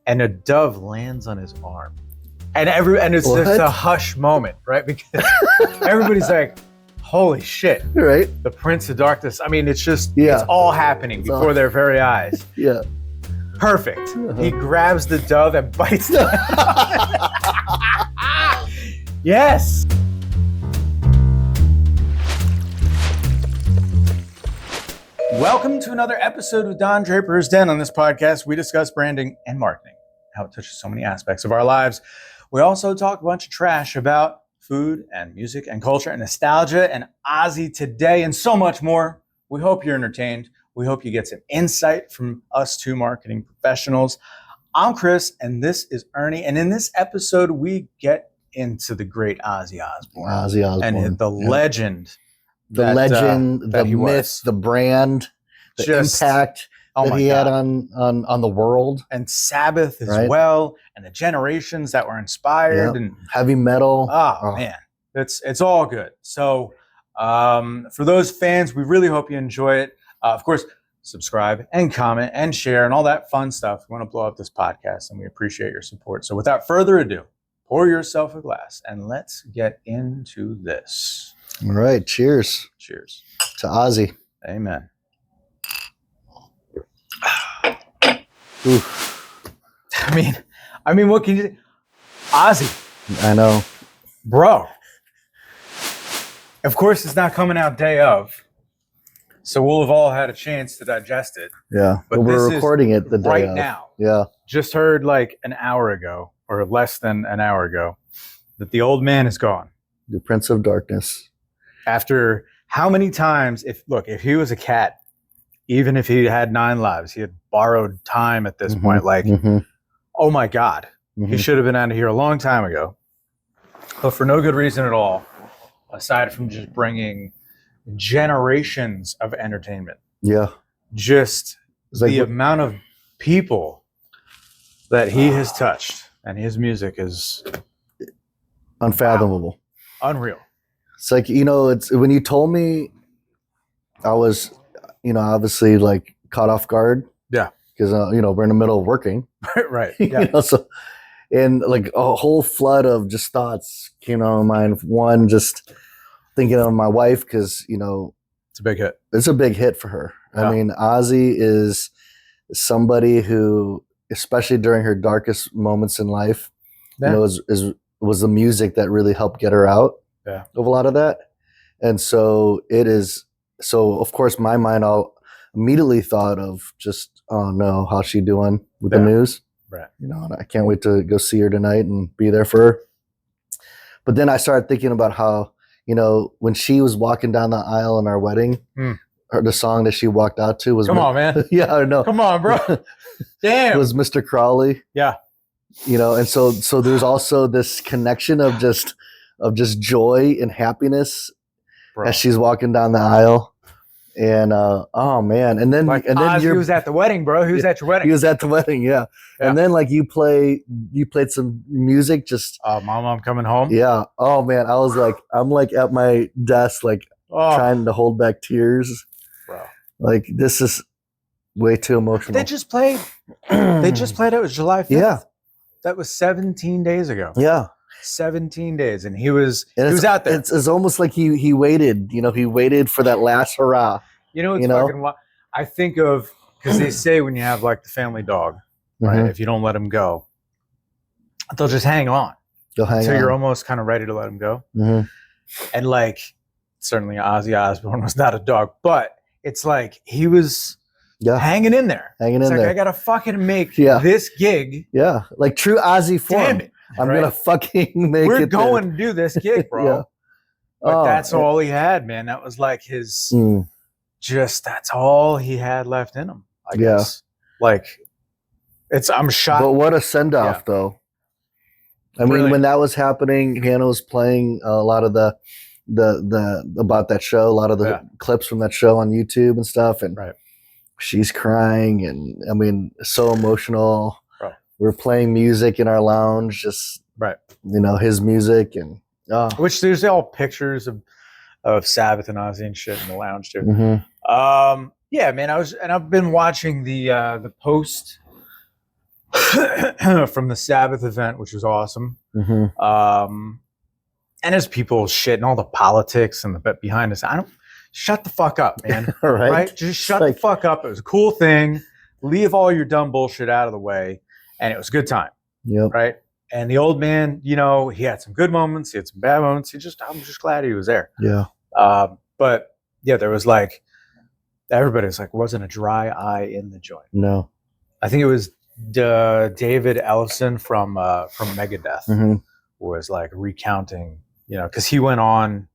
and a dove lands on his arm. And it's just a hush moment, right? Because everybody's like, holy shit. Right. The Prince of Darkness. I mean, it's all happening before their very eyes. Yeah. Perfect. Uh-huh. He grabs the dove and bites it. Yes. Welcome to another episode of Don Draper's Den. On this podcast, we discuss branding and marketing, how it touches so many aspects of our lives. We also talk a bunch of trash about food and music and culture and nostalgia and Ozzy today and so much more. We hope you're entertained. We hope you get some insight from us two marketing professionals. I'm Chris, and this is Ernie. And in this episode, we get into the great Ozzy Osbourne. And the legend. The myth, the brand, the impact that he had on the world. And Sabbath as well, and the generations that were inspired. And heavy metal. Oh, man, it's all good. So for those fans, we really hope you enjoy it. Of course, subscribe and comment and share and all that fun stuff. We want to blow up this podcast, and we appreciate your support. So without further ado, pour yourself a glass, and let's get into this. All right, cheers. Cheers. To Ozzy. Amen. I mean, what can you say? Ozzy. I know. Bro. Of course, it's not coming out day of, so we'll have all had a chance to digest it. Yeah, but we're recording it the day right of. now. Yeah. Just heard like an hour ago, or less than an hour ago, that the old man is gone. The Prince of Darkness. After how many times, if he was a cat, even if he had 9 lives, he had borrowed time at this point. Like, oh my God, he should have been out of here a long time ago. But for no good reason at all, aside from just bringing generations of entertainment. Yeah. Just the amount of people that he has touched, and his music is unfathomable. Wow. Unreal. It's like, it's when you told me, I was, obviously like caught off guard. Yeah. Because, we're in the middle of working. Right. Yeah. And like a whole flood of just thoughts came on my mind. One, just thinking of my wife, because, it's a big hit. It's a big hit for her. Yeah. I mean, Ozzy is somebody who, especially during her darkest moments in life, was the music that really helped get her out. Yeah. Of a lot of that. And so of course my mind all immediately thought of just, oh no, how's she doing with the news? Right. And I can't wait to go see her tonight and be there for her. But then I started thinking about how, when she was walking down the aisle in our wedding, the song that she walked out to was, come on, man. Yeah, I know. Come on, bro. Damn. It was Mr. Crowley. Yeah. And so there's also this connection of just joy and happiness as she's walking down the aisle. And oh man. And then he was at the wedding, bro. He was at your wedding. He was at the wedding, yeah. And then like you played some music, just Mom, I'm coming home. Yeah. Oh man. I'm like at my desk, like trying to hold back tears. Bro. Like this is way too emotional. They just played. It was July 5th. Yeah. That was 17 days ago. Yeah. 17 days. And he was out there. It's almost like he waited, he waited for that last hurrah. Fucking wild. I think of, because they say when you have like the family dog, right? If you don't let him go, they'll just hang on. Until you're almost kind of ready to let him go. And like, certainly Ozzy Osbourne was not a dog, but it's like he was hanging in there. I gotta fucking make this gig. Yeah, like true Ozzy form. Damn it. I'm gonna fucking make it. We're going to do this gig, bro. Yeah. But that's all he had, man. That was like his, that's all he had left in him, I guess. Like, I'm shocked. But what a send-off, though. I mean, when that was happening, Hannah was playing a lot of the about that show, a lot of the clips from that show on YouTube and stuff. And she's crying, and I mean, so emotional. We're playing music in our lounge, just his music, and which there's all pictures of Sabbath and Ozzy and shit in the lounge too. Mm-hmm. Yeah, man. I've been watching the post from the Sabbath event, which was awesome. Mm-hmm. And as people shit and all the politics and the bit behind us, shut the fuck up, man. Right? Just shut the fuck up. It was a cool thing. Leave all your dumb bullshit out of the way. And it was a good time. Yep. Right? And the old man, he had some good moments. He had some bad moments. I'm just glad he was there. Yeah. But yeah, there was like, everybody was like, wasn't a dry eye in the joint. No. I think it was David Ellefson from Megadeth was like recounting, because he went on,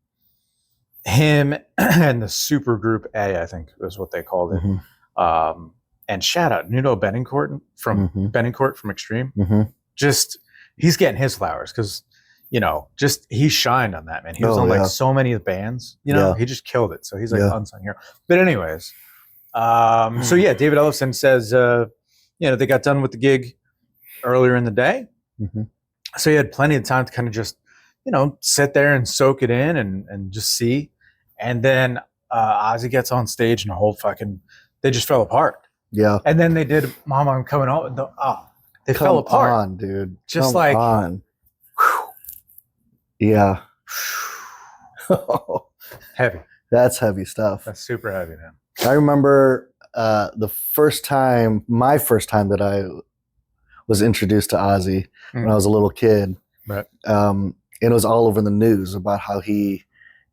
him and the super group A, I think was what they called it. And shout out Nuno Benincourt from Extreme. Just, he's getting his flowers because, just he shined on that, man. He was on like so many bands, he just killed it. So he's like an unsung hero. But anyways, so yeah, David Ellefson says, they got done with the gig earlier in the day. So he had plenty of time to kind of just, sit there and soak it in and just see. And then Ozzy gets on stage and the whole they just fell apart. Yeah. And then they did Mama, I'm Coming Home. They fell apart. Come on, dude. Just Come on. Yeah. Heavy. That's heavy stuff. That's super heavy, man. I remember my first time that I was introduced to Ozzy when I was a little kid. Right. And it was all over the news about how he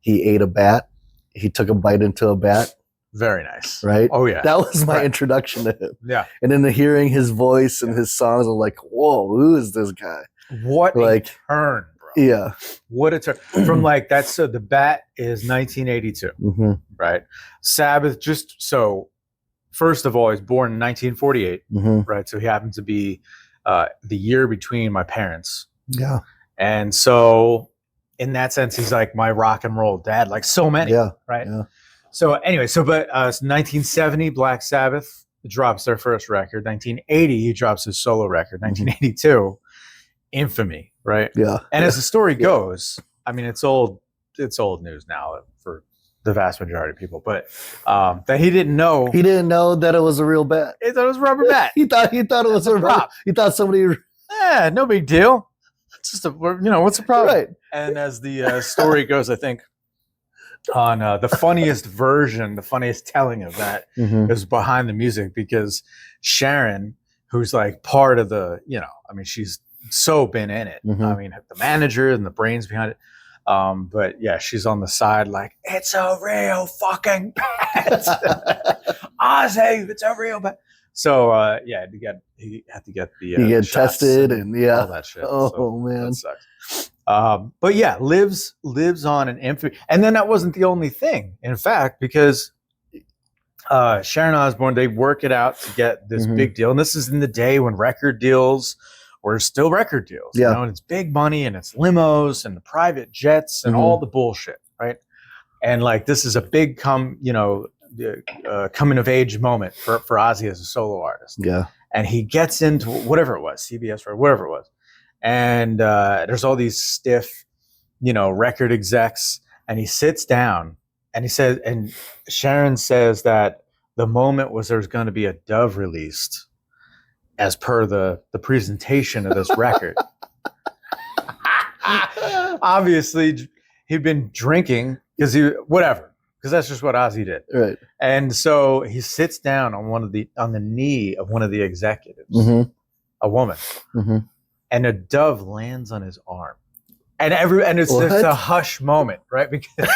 ate a bat. He took a bite into a bat. Very nice. Right? Oh, yeah. That was my introduction to him. Yeah. And then hearing his voice and his songs, I'm like, whoa, who is this guy? What a turn, bro. Yeah. What a turn. From like, so the bat is 1982, right? Sabbath, just so, first of all, he's born in 1948, right? So he happened to be the year between my parents. Yeah. And so in that sense, he's like my rock and roll dad, like so many, right? Yeah. So anyway, but 1970, Black Sabbath drops their first record. 1980, he drops his solo record. 1982, Infamy, right? Yeah. And as the story goes, I mean, it's old news now for the vast majority of people, but that he didn't know. He didn't know that it was a real bat. He thought it was a rubber bat. he thought it was a prop. He thought somebody. Yeah, no big deal. It's just what's the problem? Right. And as the story goes, I think on the funniest telling of that is behind the music, because Sharon, who's like part of the, she's so been in it. I mean, the manager and the brains behind it. But yeah, she's on the side like, it's a real fucking bat. Ozzy, it's a real bat. So he had to get the tested and all that shit. Oh man, that sucks. But yeah, lives on an infamy. And then that wasn't the only thing. In fact, because Sharon Osbourne, they work it out to get this big deal. And this is in the day when record deals were still record deals. Yeah. And it's big money and it's limos and the private jets and all the bullshit, right? And like this is a big coming of age moment for Ozzy as a solo artist. Yeah. And he gets into whatever it was, CBS or whatever it was. And there's all these stiff, record execs, and he sits down and he says, and Sharon says that the moment was there's going to be a Dove released as per the presentation of this record. Obviously he'd been drinking because that's just what Ozzy did. Right. And so he sits down on the knee of one of the executives, a woman. And a dove lands on his arm, and it's just a hush moment, right? Because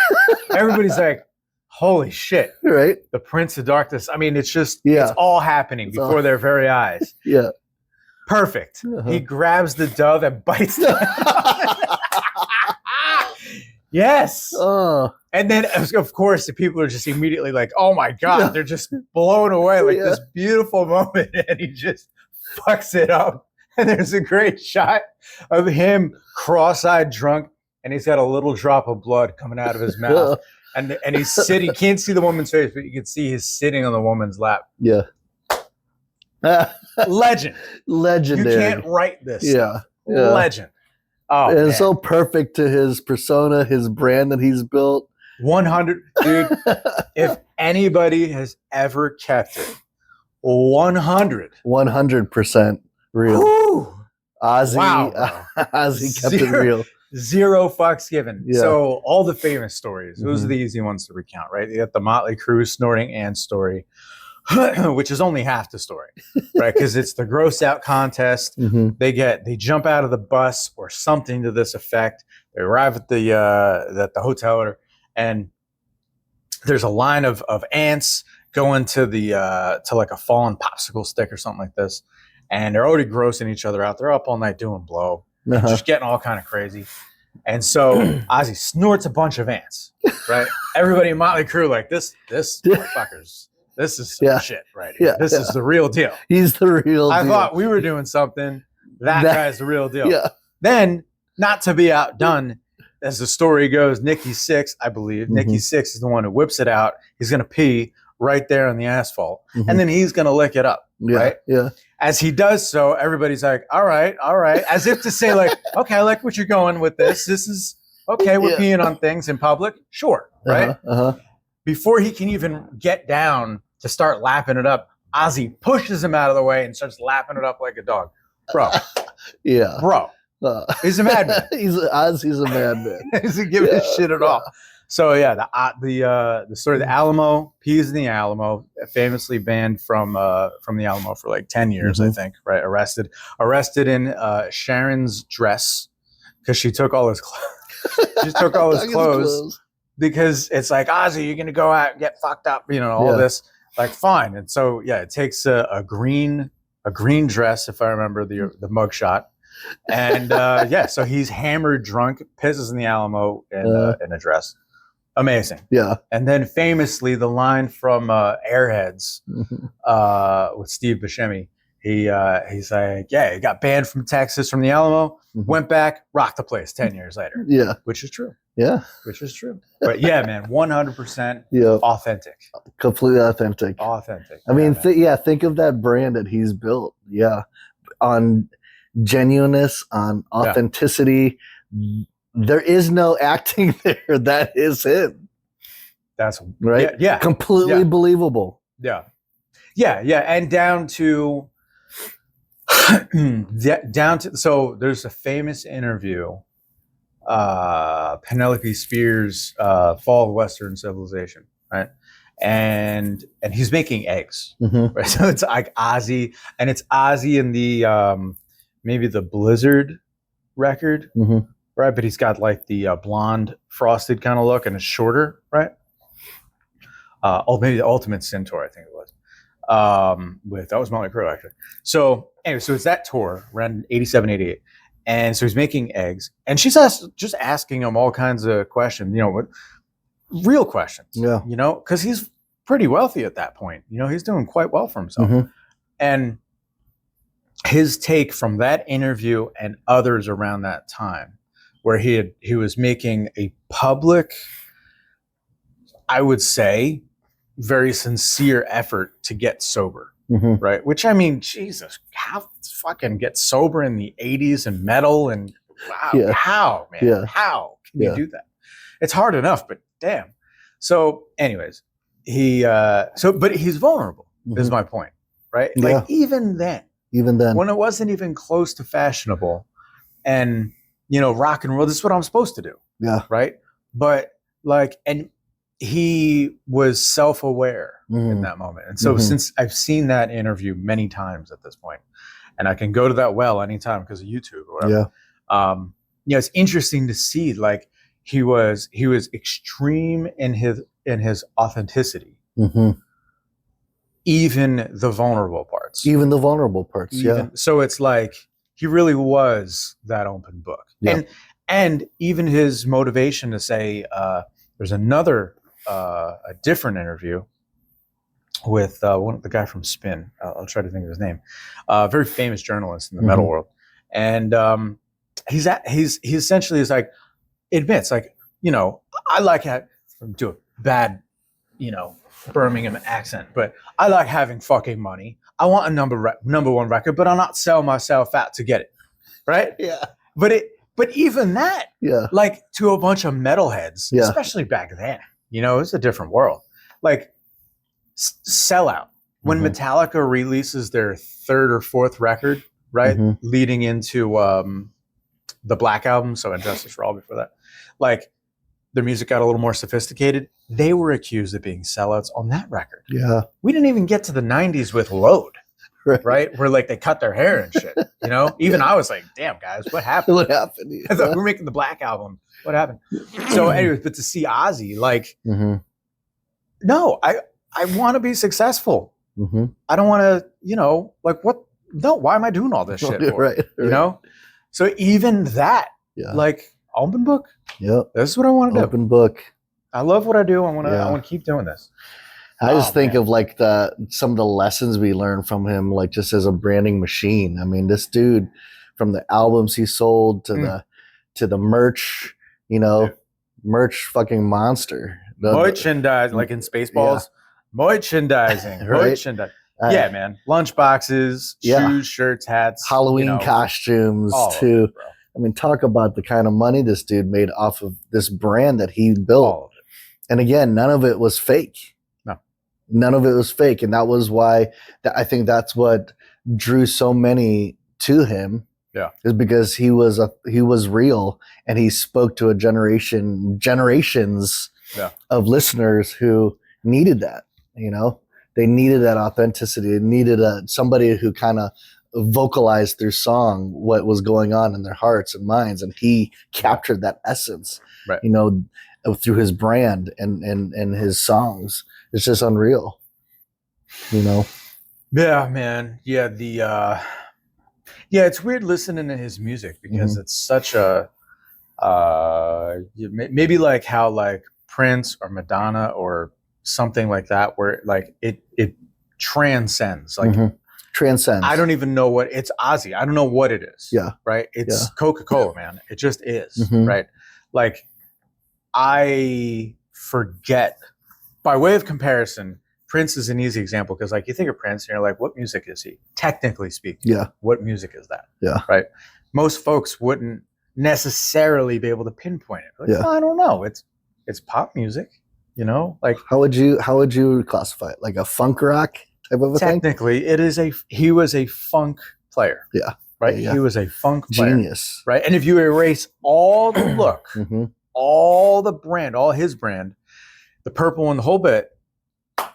everybody's like, "Holy shit!" Right? The Prince of Darkness. I mean, it's just it's all happening before their very eyes. Yeah, perfect. He grabs the dove and bites it. Yes. And then, of course, the people are just immediately like, "Oh my god!" They're just blown away, like this beautiful moment, and he just fucks it up. And there's a great shot of him cross-eyed drunk, and he's got a little drop of blood coming out of his mouth. And he's sitting, you can't see the woman's face, but you can see he's sitting on the woman's lap. Yeah. Legend. Legendary. You can't write this. Yeah. Legend. Oh, and it's so perfect to his persona, his brand that he's built. 100. Dude, if anybody has ever kept it, 100. 100%. real. Whew. Ozzy, Wow, Ozzy kept it real. Zero fucks given. Yeah. So all the famous stories, those are Mhm. the easy ones to recount, right? You got the Motley Crue snorting ants story, which is only half the story, right? Because it's the gross out contest. Mhm. They jump out of the bus or something to this effect. They arrive at the hotel, and there's a line of ants going to to like a fallen popsicle stick or something like this, and they're already grossing each other out. They're up all night doing blow, just getting all kind of crazy. And so Ozzy snorts a bunch of ants, right? Everybody in Motley Crue like this motherfuckers. This is some shit right here. This is the real deal. He's the real deal. I thought we were doing something. That guy's the real deal. Yeah. Then, not to be outdone, as the story goes, Nikki Sixx, I believe, Nikki Sixx is the one who whips it out. He's going to pee right there on the asphalt, and then he's going to lick it up, right? Yeah. As he does so, everybody's like, all right, as if to say like, okay, I like what you're going with this. This is, okay, we're peeing on things in public. Sure, right? Before he can even get down to start lapping it up, Ozzy pushes him out of the way and starts lapping it up like a dog. Bro. Yeah. Bro. He's a madman. Ozzy's a madman. He doesn't give a shit at all. So yeah, the story of the Alamo, peas in the Alamo, famously banned from the Alamo for like 10 years, I think. Right, arrested in Sharon's dress because she took all his clothes. She took all his clothes because it's like, Ozzy, you're gonna go out and get fucked up, all this. Like, fine. And so yeah, it takes a green dress, if I remember the mugshot. And so he's hammered drunk, pisses in the Alamo in a dress. Amazing. Yeah. And then famously the line from Airheads with Steve Buscemi, he's like, yeah, he got banned from Texas from the Alamo, went back, rocked the place 10 years later. Yeah. Which is true. Yeah. Which is true. But yeah, man, 100% authentic. Completely authentic. Authentic. I mean, think of that brand that he's built. Yeah. On genuineness, on authenticity. There is no acting there. That is him. That's right. Yeah. Completely believable. Yeah. Yeah. Yeah. And down to so there's a famous interview, Penelope Spears, Fall of Western Civilization, right? And he's making eggs. Right? So it's like Ozzy, and it's Ozzy in the maybe the Blizzard record, right? But he's got like the blonde frosted kind of look, and it's shorter, right? Maybe the Ultimate Centaur, I think it was. That was Motley Crue, actually. So anyway, so it's that tour around 87, 88. And so he's making eggs, and she's just asking him all kinds of questions, real questions, because he's pretty wealthy at that point. He's doing quite well for himself. And his take from that interview and others around that time, where he was making a public, I would say, very sincere effort to get sober, right? Which, I mean, Jesus, how fucking get sober in the 80s and metal, and how, man? Yeah. How can you do that? It's hard enough, but damn. So anyways, but he's vulnerable, is my point, right? Like even then, when it wasn't even close to fashionable, and rock and roll, this is what I'm supposed to do. Yeah. Right. But and he was self-aware in that moment. And so since I've seen that interview many times at this point, and I can go to that well anytime because of YouTube or whatever. Yeah. It's interesting to see, like, he was extreme in his authenticity. Even the vulnerable parts. So it's like he really was that open book. Yeah. And even his motivation to say, there's another a different interview with the guy from Spin. I'll try to think of his name. Very famous journalist in the metal world, and he essentially is like, admits, like, I like do a bad, Birmingham accent, but I like having fucking money. I want a number one record, but I'll not sell myself out to get it, right? Yeah. But even that, like, to a bunch of metalheads, especially back then, it was a different world. Like, sell out. When Metallica releases their third or fourth record, right? Leading into the Black Album, so And Justice for All before that. Like, their music got a little more sophisticated. They were accused of being sellouts on that record. Yeah. We didn't even get to the 90s with Load, right? Where like they cut their hair and shit, you know? Even I was like, damn, guys, what happened? What happened? I thought we were making the Black Album. What happened? So anyways, but to see Ozzy, like, no, I want to be successful. I don't want to, you know, like what? No, why am I doing all this shit for? You know? So even that, like, open book. Yep. This is what I want to do. Open book. I love what I do. I want to keep doing this. I just think of like some of the lessons we learned from him, like just as a branding machine. I mean, this dude, from the albums he sold to the merch, you know, merch fucking monster. Merchandise, like in Spaceballs. Merchandising. Merchandising. Yeah, man. Lunch boxes, shoes, shirts, hats, Halloween costumes too. I mean, talk about the kind of money this dude made off of this brand that he built. And again, none of it was fake. No. None of it was fake. And that was why I think that's what drew so many to him. Yeah. Is because he was real, and he spoke to a generations of listeners who needed that, you know. They needed that authenticity. They needed somebody who kind of vocalized through song what was going on in their hearts and minds, and he captured that essence, you know, through his brand and his songs. It's just unreal, you know. Yeah, man. Yeah, it's weird listening to his music because it's such a maybe like how like Prince or Madonna or something like that, where like it transcends, like transcends. I don't even know what it's. Ozzy, I don't know what it is. Yeah, right. It's Coca-Cola, man. It just is, right? Like, I forget. By way of comparison, Prince is an easy example because, like, you think of Prince and you're like, what music is he? Technically speaking, what music is that? Yeah, right. Most folks wouldn't necessarily be able to pinpoint it. Like, I don't know. It's pop music. You know, like, how would you classify it? Like a funk rock type of a thing? Technically, he was a funk player. Yeah. Right. Yeah. He was a funk player. Genius. Right. And if you erase all the look, all the brand, all his brand, the purple and the whole bit,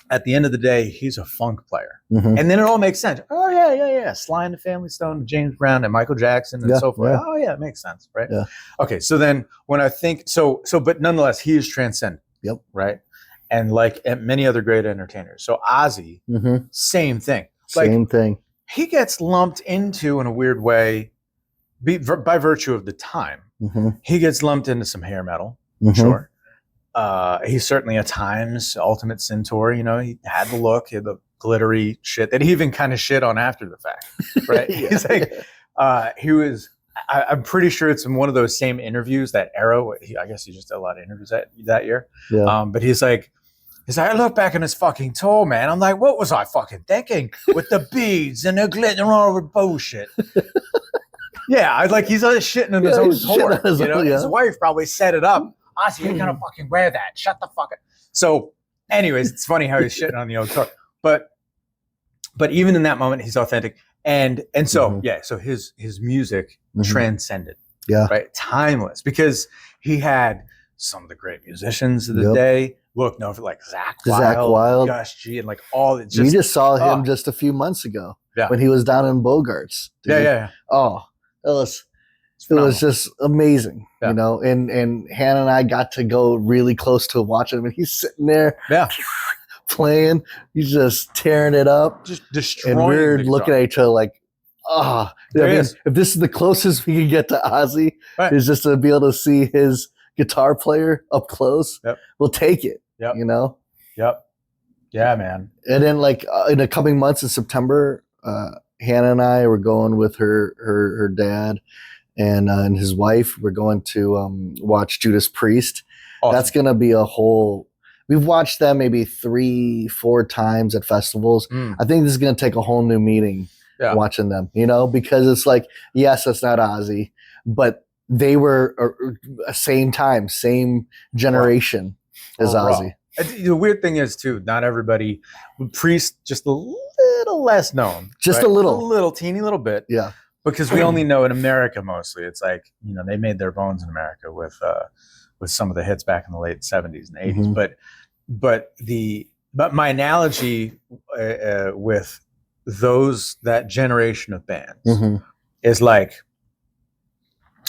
at the end of the day, he's a funk player. And then it all makes sense. Oh yeah. Sly and the Family Stone, James Brown and Michael Jackson and so forth. Oh yeah, it makes sense. Right. Yeah. Okay. So then when I think but nonetheless, he is transcendent. Yep. Right. And like many other great entertainers. So Ozzy, same thing. Same thing. He gets lumped into, in a weird way, by virtue of the time, he gets lumped into some hair metal. Sure. He's certainly at times Ultimate Centaur. You know, he had the look, he had the glittery shit that he even kind of shit on after the fact. Right. He's like, he was. I'm pretty sure it's in one of those same interviews that Arrow. I guess he just did a lot of interviews that year. Yeah. But he's like, I look back on his fucking tour, man. I'm like, what was I fucking thinking with the beads and the glitter and all the bullshit? Yeah, he's shitting on his own tour. You know, his wife probably set it up. Ozzy, you're gonna fucking wear that. Shut the fuck up. So, anyways, it's funny how he's shitting on the old tour, but even in that moment, he's authentic. And so so his music transcended, right, timeless, because he had some of the great musicians of the day. Look, for like Zach Wild, Gus G, and like all. You just saw him just a few months ago when he was down in Bogarts. Dude. Yeah. Oh, it was just amazing, you know. And Hannah and I got to go really close to watching him, and he's sitting there, playing. He's just tearing it up, just destroying. And we're looking at each other like, I mean, if this is the closest we can get to Ozzy, is just to be able to see his guitar player up close, we'll take it. You know. Yeah, man. And then, like, in the coming months in September, Hannah and I were going with her dad and his wife. We're going to watch Judas Priest. Awesome. That's gonna be a whole. We've watched them maybe 3-4 times at festivals. I think this is going to take a whole new meaning watching them, you know, because it's like, yes, that's not Ozzy, but they were same time, same generation as Ozzy. The weird thing is, too, not everybody, Priest, just a little less known. Just a little teeny little bit. Yeah. because we only know in America mostly. It's like, they made their bones in America with some of the hits back in the late 70s and 80s. But my analogy with that generation of bands is like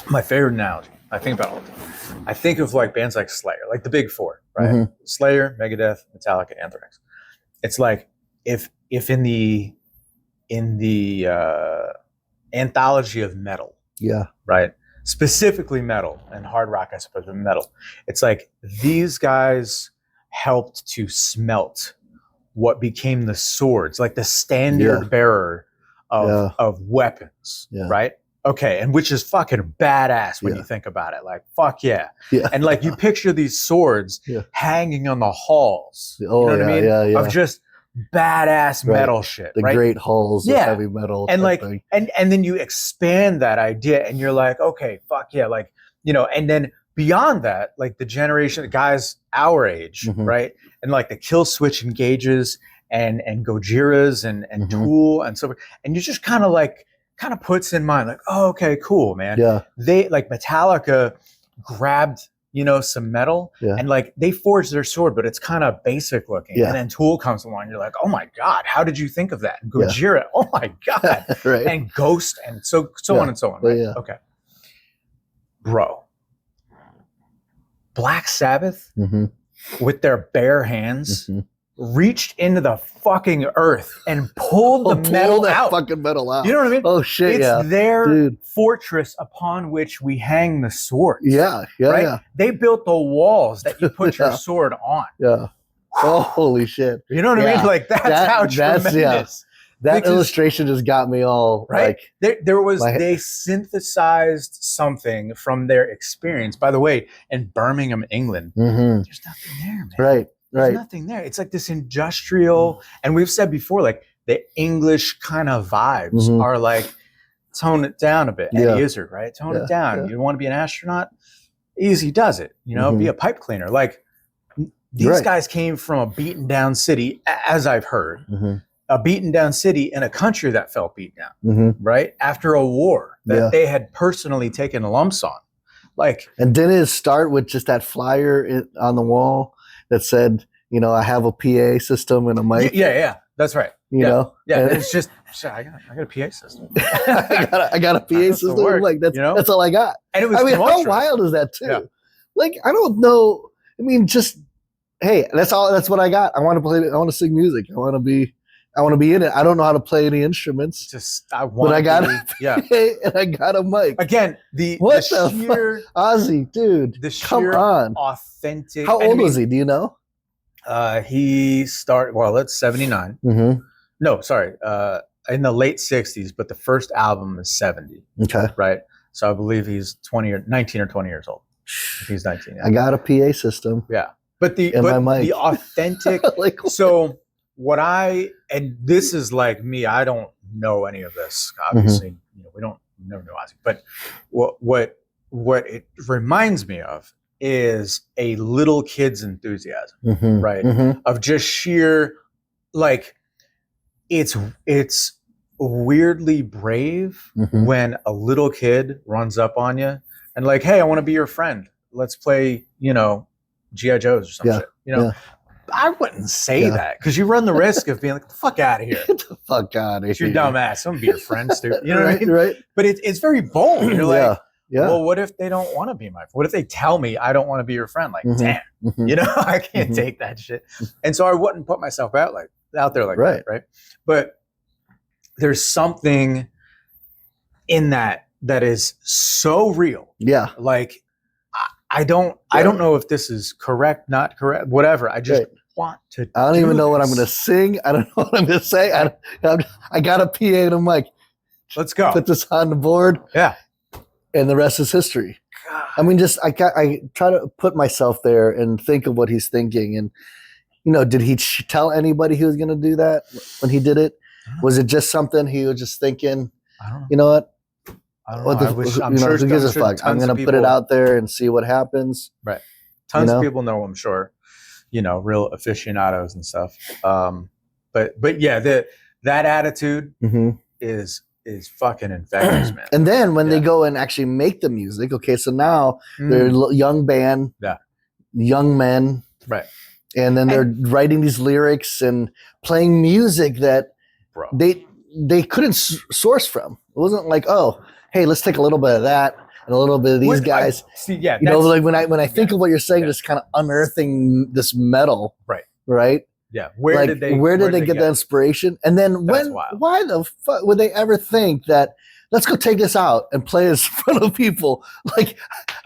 my favorite analogy. I think about all the time. I think of like bands like Slayer, like the big four, right? Slayer, Megadeth, Metallica, Anthrax. It's like if in the anthology of metal, right? Specifically metal and hard rock, I suppose, but metal. It's like these guys helped to smelt what became the swords, like the standard bearer of weapons, right? Okay, and which is fucking badass when you think about it. Like, fuck yeah. And like you picture these swords hanging on the halls. You know what I mean? Of just badass metal shit. The great halls of heavy metal. And like and then you expand that idea and you're like, okay, fuck yeah. Like, and then beyond that, like the generation of guys our age, right? And like the Kill Switch Engages and Gojiras and Tool and so forth. And you just kind of puts in mind like, oh, okay, cool, man. They like Metallica grabbed, some metal and like they forged their sword, but it's kind of basic looking. And then Tool comes along, you're like, oh my God, how did you think of that? And Gojira, oh my God. And Ghost and so on and so on. Right? Okay. Bro. Black Sabbath with their bare hands reached into the fucking earth and pulled the metal out. Fucking metal out. You know what I mean? Oh shit! It's their fortress upon which we hang the swords. Right? They built the walls that you put your sword on. Oh, holy shit! You know what I mean? Like that's how tremendous. That illustration just got me all right. Like, they synthesized something from their experience. By the way, in Birmingham, England, there's nothing there, man. Right. There's nothing there. It's like this industrial, and we've said before, like the English kind of vibes are like, tone it down a bit. Eddie Izzard, right? Tone it down. You want to be an astronaut? Easy does it. Be a pipe cleaner. Like these guys came from a beaten down city, as I've heard, a beaten down city in a country that felt beaten down, right? After a war that they had personally taken lumps on. Like, and didn't it start with just that flyer on the wall that said, I have a PA system and a mic? Yeah, that's right. You know? Yeah, it's just, I got a PA system. I got a PA system. Like, that's all I got. And it was how wild is that, too? Yeah. Like, I don't know. I mean, just, hey, that's what I got. I want to play, I want to sing music. I want to be in it. I don't know how to play any instruments. But I got a PA and I got a mic. Again, the sheer Ozzy, dude. The sheer authentic. How old was he? Do you know? He started. Well, that's 79. No, sorry. In the late 60s, but the first album is 70. Okay. Right. So I believe he's 19 or 20 years old. If he's 19. I got a PA system. Yeah, but the authentic. Like, so. And this is like me, I don't know any of this. Obviously, we never know Ozzy. But what it reminds me of is a little kid's enthusiasm, right? Of just sheer, like, it's weirdly brave when a little kid runs up on you and like, hey, I want to be your friend. Let's play, G.I. Joes or some shit. I wouldn't say that because you run the risk of being like, the fuck out of here. Get the fuck out of here. You're dumbass. I'm going to be your friend, stupid. You know what I mean? Right. But it's very bold. You're like, well, what if they don't want to be my friend? What if they tell me I don't want to be your friend? Like, damn, I can't take that shit. And so I wouldn't put myself out there like that, right? But there's something in that is so real. Yeah. Like, I don't know if this is correct, not correct, whatever. I just want to. I don't even know what I'm going to sing. I don't know what I'm going to say. I got a PA and a mic. Let's go. Put this on the board. Yeah. And the rest is history. God. I mean, I try to put myself there and think of what he's thinking. And, did he tell anybody he was going to do that when he did it? Was it just something he was just thinking, I don't know. You know what? I don't know. I'm sure who gives a fuck? I'm going to put it out there and see what happens. Right. Tons of people know, I'm sure, real aficionados and stuff. But yeah, that attitude is is fucking infectious, man. And then when they go and actually make the music, okay, so now they're a young band, young men, right? And then they're writing these lyrics and playing music that they couldn't source from. It wasn't like, oh, hey, let's take a little bit of that and a little bit of these guys. You know, like when I think of what you're saying, just kind of unearthing this metal, right? Yeah. Where did they get the inspiration? And then why the fuck would they ever think that let's go take this out and play this in front of people? Like,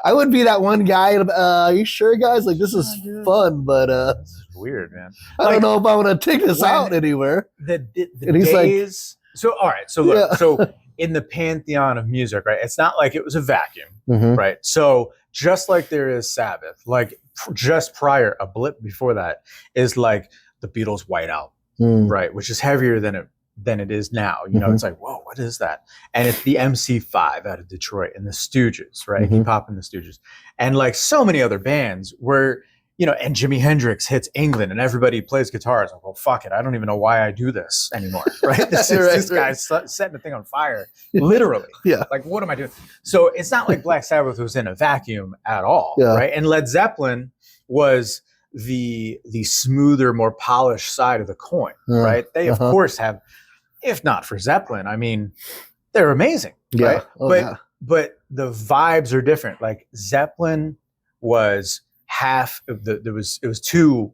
I would be that one guy. Are you sure, guys? Like, this is fun, but this is weird, man. I don't know if I want to take this out anywhere. And he's days, like, so all right. So look, so in the pantheon of music, right? It's not like it was a vacuum, right? So just like there is Sabbath, like just prior, a blip before that is like the Beatles' White Album, right? Which is heavier than it is now. You know, it's like, whoa, what is that? And it's the MC5 out of Detroit and the Stooges, right? Iggy Pop and the Stooges. And like so many other bands where, you know, and Jimi Hendrix hits England and everybody plays guitar. It's like, well, fuck it. I don't even know why I do this anymore, right? This guy's setting the thing on fire, literally. Like, what am I doing? So it's not like Black Sabbath was in a vacuum at all, right? And Led Zeppelin was the smoother, more polished side of the coin, right? They, of course, have, if not for Zeppelin, I mean, they're amazing, right? But the vibes are different. Like Zeppelin was half of it was two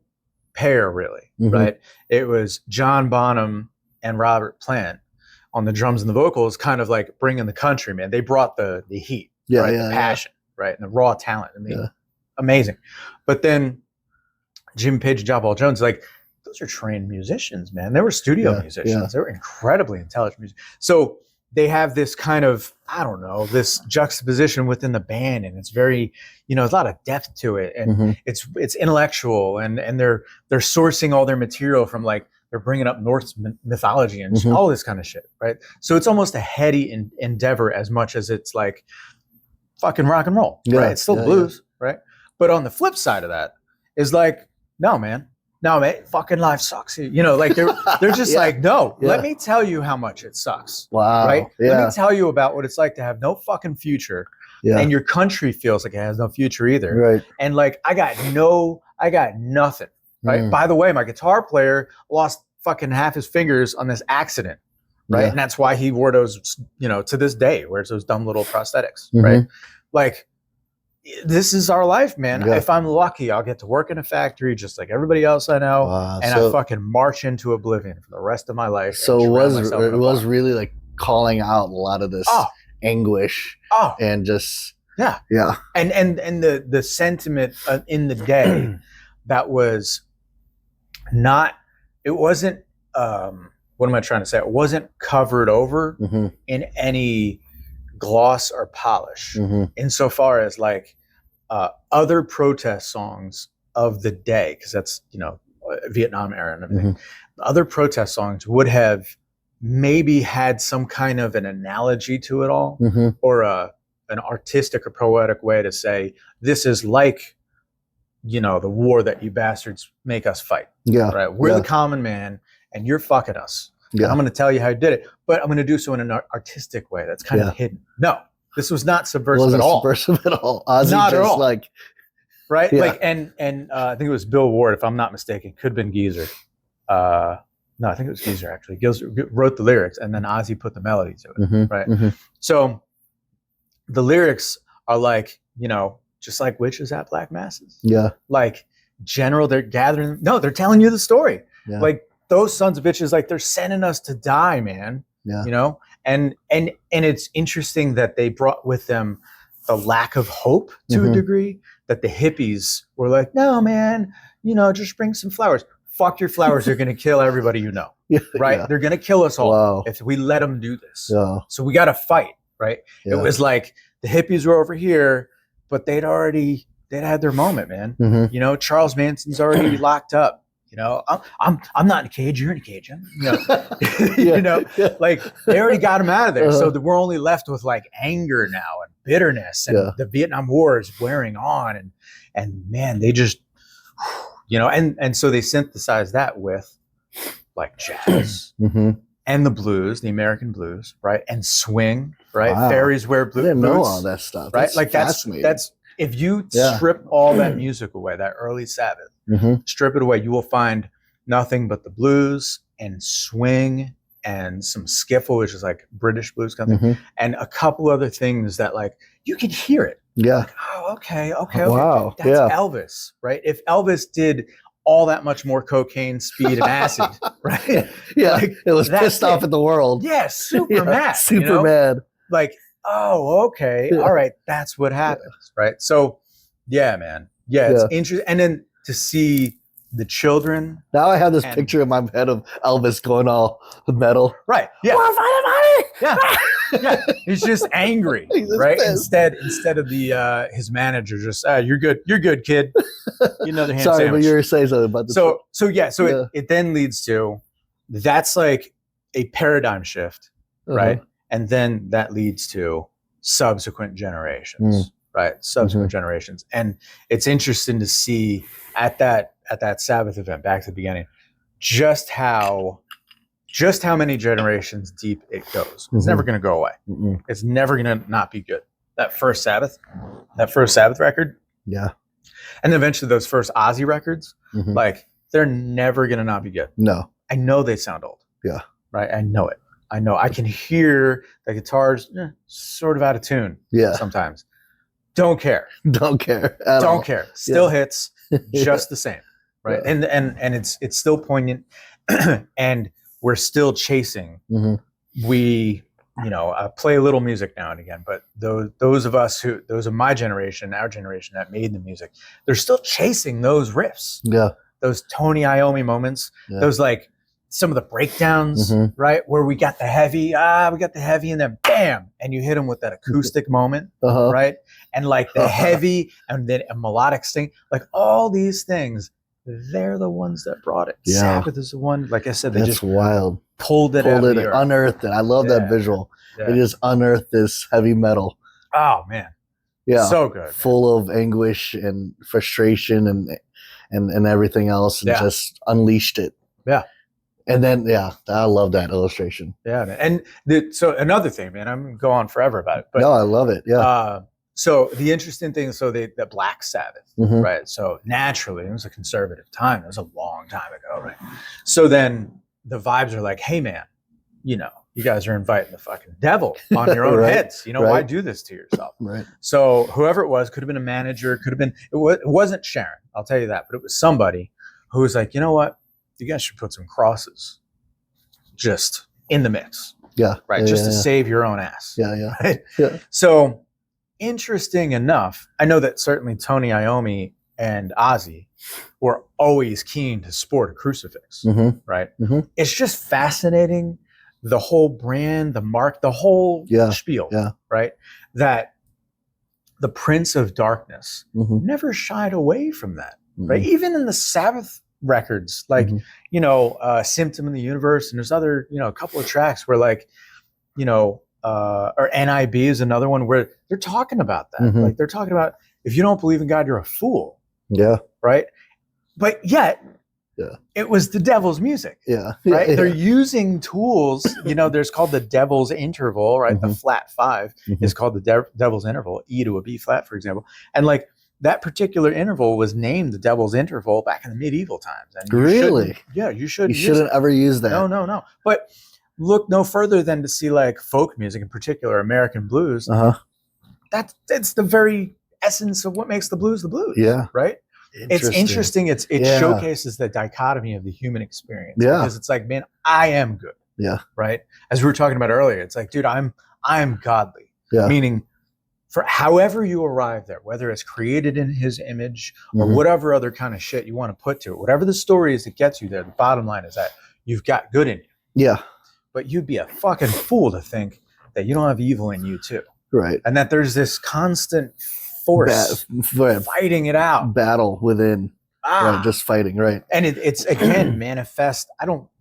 pair really, right? It was John Bonham and Robert Plant on the drums and the vocals, kind of like bringing the country, man. They brought the heat, the passion, right? And the raw talent. I mean, amazing. But then Jimmy Page and John Paul Jones, like, those are trained musicians, man. They were studio musicians. They were incredibly intelligent musicians. So they have this kind of, I don't know, this juxtaposition within the band, and it's very, you know, there's a lot of depth to it, and it's intellectual, and they're sourcing all their material from, like, they're bringing up Norse mythology and all this kind of shit, right? So it's almost a heady endeavor as much as it's like fucking rock and roll, right? It's still blues, right? But on the flip side of that is like, no, man, fucking life sucks. You know, like they're just like, no, let me tell you how much it sucks. Wow. Right? Let me tell you about what it's like to have no fucking future. And your country feels like it has no future either. Right. And like, I got nothing. Right. By the way, my guitar player lost fucking half his fingers on this accident. Right. And that's why he wore those, you know, to this day, wears those dumb little prosthetics. Right. Like, this is our life, man. If I'm lucky, I'll get to work in a factory just like everybody else I know, and I fucking march into oblivion for the rest of my life. So it was really like calling out a lot of this anguish and just and the sentiment in the day that was not. It wasn't. What am I trying to say? It wasn't covered over in any gloss or polish, insofar as like other protest songs of the day, because that's, you know, Vietnam era and everything. Other protest songs would have maybe had some kind of an analogy to it all, or an artistic or poetic way to say, this is like, you know, the war that you bastards make us fight. Right? We're the common man and you're fucking us. I'm going to tell you how I did it, but I'm going to do so in an artistic way that's kind of hidden. No, this was not subversive at all. Subversive at all. Ozzy not just at all. Like, right? Like, and I think it was Bill Ward, if I'm not mistaken. Could have been Geezer. No, I think it was Geezer actually. Geezer wrote the lyrics, and then Ozzy put the melody to it. Right. So the lyrics are like, you know, just like witches at black masses. Like general, they're gathering. No, they're telling you the story. Like, those sons of bitches, like, they're sending us to die, man. You know, and it's interesting that they brought with them the lack of hope to a degree, that the hippies were like, no, man, you know, just bring some flowers. Fuck your flowers. They're going to kill everybody, you know, right? They're going to kill us all if we let them do this. So we got to fight, right? It was like the hippies were over here, but they'd had their moment, man. You know, Charles Manson's already locked up. You know, I'm not in a cage. You're in a cage. You know, you know, like they already got him out of there. So we're only left with like anger now and bitterness, and the Vietnam War is wearing on, and man, they just, you know, and so they synthesized that with like jazz, and the blues, the American blues, right? And swing, right? Wow. Fairies wear blues. I didn't know all that stuff. Right? Like that's if you strip all that music away, that early Sabbath, strip it away, you will find nothing but the blues and swing and some skiffle, which is like British blues kind of thing, and a couple other things that like you can hear it. Yeah. Like, oh, okay. Wow. That's Elvis, right? If Elvis did all that much more cocaine, speed, and acid, right? Yeah. Like, it was pissed off at the world. Yeah, super mad. Super mad. Like, oh, okay. All right. That's what happens, right? So, yeah, man. Yeah, it's interesting. And then to see the children. Now I have this picture in my head of Elvis going all metal. Right. Yeah. Yeah. Yeah. He's just angry, right? Pissed. Instead of the his manager just, you're good, kid. You know the hand Sorry, sandwich. but you were saying something about this. It then leads to, that's like a paradigm shift, right? And then that leads to subsequent generations, right? Subsequent generations. And it's interesting to see at that Sabbath event, back to the beginning, just how many generations deep it goes. It's never going to go away. It's never going to not be good. That first Sabbath record. Yeah. And then eventually those first Ozzy records, like they're never going to not be good. No. I know they sound old. Yeah. Right. I know it. I can hear the guitars sort of out of tune. Yeah. Sometimes. Don't care. Don't care. Don't care. Still hits just the same. Right. Yeah. And it's still poignant. And we're still chasing. We, play a little music now and again, but those of my generation, our generation that made the music, they're still chasing those riffs. Yeah. Those Tony Iommi moments, those like some of the breakdowns, right? Where we got the heavy, and then bam, and you hit them with that acoustic moment, right? And like the heavy and then a melodic sting, like all these things, they're the ones that brought it. Yeah. Sabbath is the one, like I said, they just wild. Pulled it, unearthed it. I love that visual. Yeah. They just unearthed this heavy metal. Oh man. Yeah. So good. Full of anguish and frustration and everything else, and just unleashed it. Yeah. And then, I love that illustration. Yeah. Man. And so another thing, man, I'm going to go on forever about it. But, no, I love it. Yeah. So the interesting thing, the Black Sabbath, right? So naturally, it was a conservative time. It was a long time ago, right? So then the vibes are like, hey, man, you guys are inviting the fucking devil on your own heads. Why do this to yourself? Right. So whoever it was, could have been a manager, could have been, it wasn't Sharon, I'll tell you that, but it was somebody who was like, you know what? You guys should put some crosses just in the mix. Yeah. Right. Just to save your own ass. Yeah. Yeah. Right? Yeah. So interesting enough, I know that certainly Tony Iommi and Ozzy were always keen to sport a crucifix. Right. It's just fascinating. The whole brand, the mark, the whole spiel. Yeah. Right. That the Prince of Darkness never shied away from that. Right. Even in the Sabbath records, like, Symptom in the Universe, and there's other, a couple of tracks where like, or NIB is another one where they're talking about that. Like they're talking about, if you don't believe in God, you're a fool. Yeah. Right. But yet it was the devil's music. Yeah. Right. They're using tools, there's called the devil's interval, right? The flat 5 is called the devil's interval, E to a B flat, for example. And like, that particular interval was named the devil's interval back in the medieval times. And really? You shouldn't. You shouldn't ever use that. No. But look no further than to see like folk music, in particular American blues. That's the very essence of what makes the blues the blues. Yeah. Right? It's interesting. It showcases the dichotomy of the human experience. Yeah. Because it's like, man, I am good. Yeah. Right? As we were talking about earlier, it's like, dude, I'm godly. Yeah. Meaning, for however you arrive there, whether it's created in his image or whatever other kind of shit you want to put to it, whatever the story is that gets you there, the bottom line is that you've got good in you. Yeah. But you'd be a fucking fool to think that you don't have evil in you too. Right. And that there's this constant force fighting it out. Battle within. Right, just fighting, right. And it's again, manifest.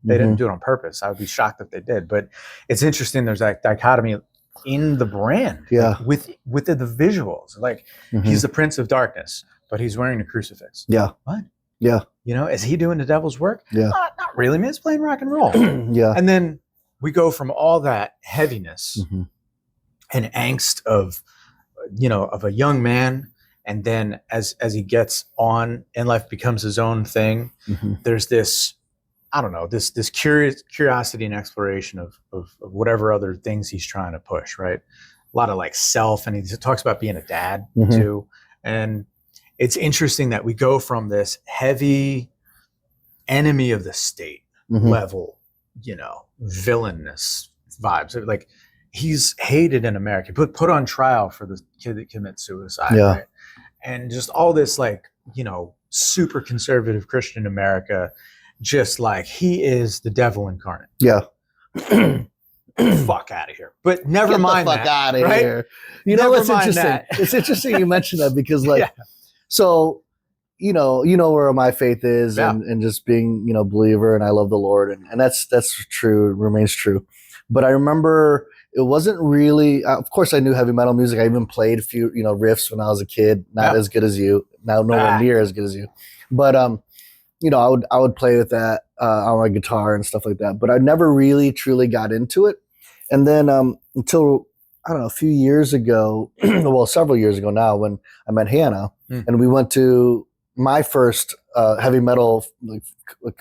They didn't do it on purpose. I would be shocked if they did. But it's interesting, there's that dichotomy in the brand, with the visuals, like he's the Prince of Darkness, but he's wearing a crucifix. Yeah. What? Yeah. Is he doing the devil's work? Yeah. Not really, man. He's playing rock and roll. Yeah. And then we go from all that heaviness and angst of, of a young man. And then as he gets on and life becomes his own thing, there's this, I don't know, this curiosity and exploration of whatever other things he's trying to push, right? A lot of like self, and he talks about being a dad too. And it's interesting that we go from this heavy enemy of the state level, villainous vibes. Like he's hated in America, put on trial for the kid that commits suicide, right? And just all this like, super conservative Christian America, just like he is the devil incarnate. Yeah. Fuck out of here. But never mind that. Fuck out of right? here. What's interesting? That. It's interesting you mentioned that because like, so, you know where my faith is and just being, believer, and I love the Lord, and that's true, remains true. But I remember it wasn't really, of course I knew heavy metal music. I even played a few, riffs when I was a kid, not as good as you, now nowhere near as good as you. But, I would play with that on my guitar and stuff like that. But I never really truly got into it. And then until, I don't know, a few years ago, well, several years ago now, when I met Hannah and we went to my first heavy metal